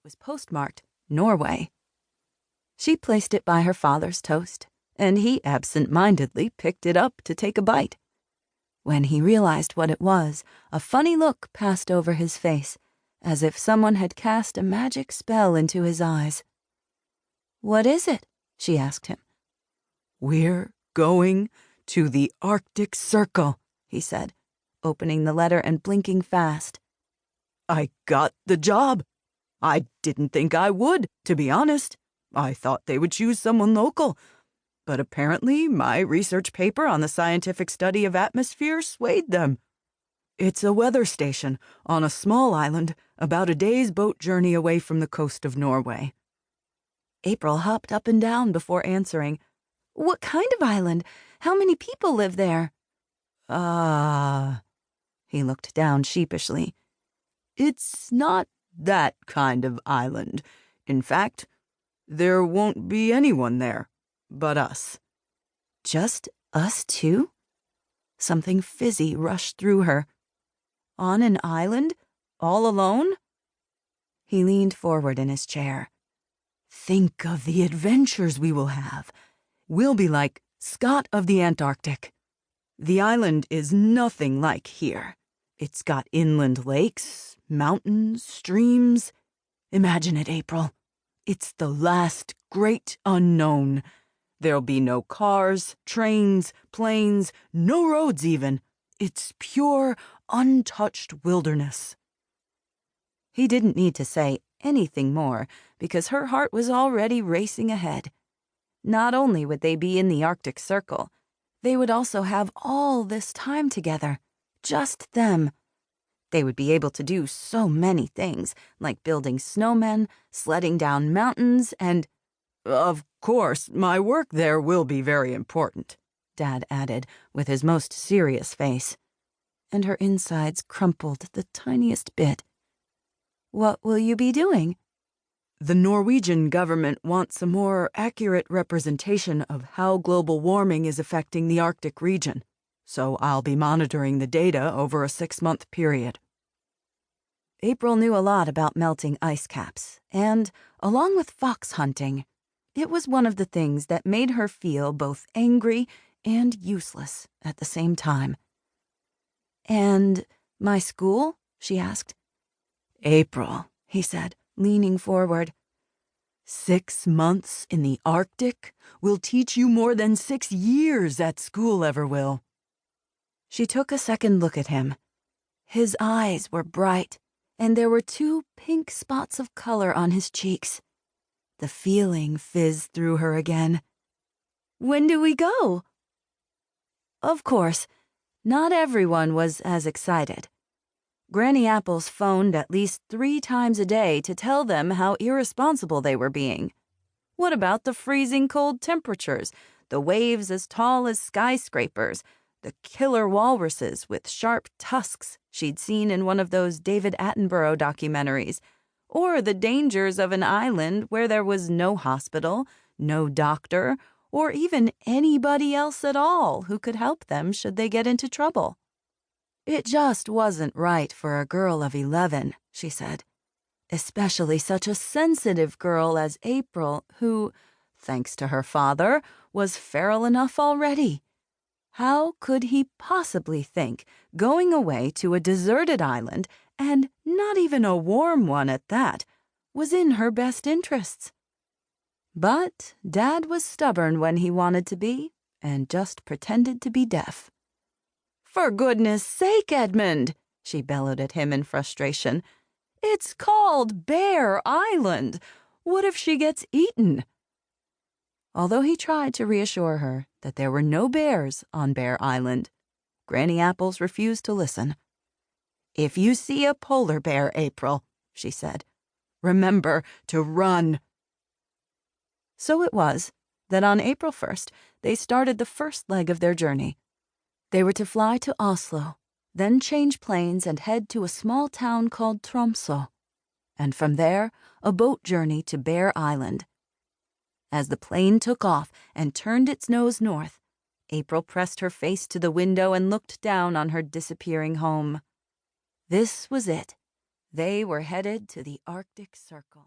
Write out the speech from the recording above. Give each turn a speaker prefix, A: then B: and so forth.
A: was postmarked Norway. She placed it by her father's toast, and he absent-mindedly picked it up to take a bite. When he realized what it was, a funny look passed over his face, as if someone had cast a magic spell into his eyes. "What is it?" she asked him. "We're going to the Arctic Circle," he said, opening the letter and blinking fast. "I got the job. I didn't think I would, to be honest. I thought they would choose someone local. But apparently my research paper on the scientific study of atmosphere swayed them. It's a weather station on a small island about a day's boat journey away from the coast of Norway." April hopped up and down before answering. "What kind of island? How many people live there?" He looked down sheepishly. "It's not that kind of island. In fact, there won't be anyone there but us." "Just us two?" Something fizzy rushed through her. "On an island? All alone?" He leaned forward in his chair. "Think of the adventures we will have. We'll be like Scott of the Antarctic. The island is nothing like here. It's got inland lakes, mountains, streams. Imagine it, April. It's the last great unknown. There'll be no cars, trains, planes, no roads even. It's pure, untouched wilderness." He didn't need to say anything more because her heart was already racing ahead. Not only would they be in the Arctic Circle, they would also have all this time together, just them. They would be able to do so many things, like building snowmen, sledding down mountains, and... "Of course, my work there will be very important," Dad added with his most serious face. And her insides crumpled the tiniest bit. "What will you be doing?" "The Norwegian government wants a more accurate representation of how global warming is affecting the Arctic region, so I'll be monitoring the data over a 6-month period." April knew a lot about melting ice caps, and, along with fox hunting, it was one of the things that made her feel both angry and useless at the same time. "And my school?" she asked. "April," he said, leaning forward. 6 months in the Arctic will teach you more than 6 years at school ever will." She took a second look at him. His eyes were bright, and there were 2 pink spots of color on his cheeks. The feeling fizzed through her again. "When do we go?" Of course, not everyone was as excited. Granny Apples phoned at least 3 times a day to tell them how irresponsible they were being. What about the freezing cold temperatures, the waves as tall as skyscrapers, the killer walruses with sharp tusks she'd seen in one of those David Attenborough documentaries, or the dangers of an island where there was no hospital, no doctor, or even anybody else at all who could help them should they get into trouble. It just wasn't right for a girl of 11, she said, especially such a sensitive girl as April who, thanks to her father, was feral enough already. How could he possibly think going away to a deserted island, and not even a warm one at that, was in her best interests? But Dad was stubborn when he wanted to be, and just pretended to be deaf. "For goodness sake, Edmund," she bellowed at him in frustration. "It's called Bear Island. What if she gets eaten?" Although he tried to reassure her that there were no bears on Bear Island, Granny Apples refused to listen. "If you see a polar bear, April," she said, "remember to run." So it was that on April 1st, they started the first leg of their journey. They were to fly to Oslo, then change planes and head to a small town called Tromsø, and from there, a boat journey to Bear Island. As the plane took off and turned its nose north, April pressed her face to the window and looked down on her disappearing home. This was it. They were headed to the Arctic Circle.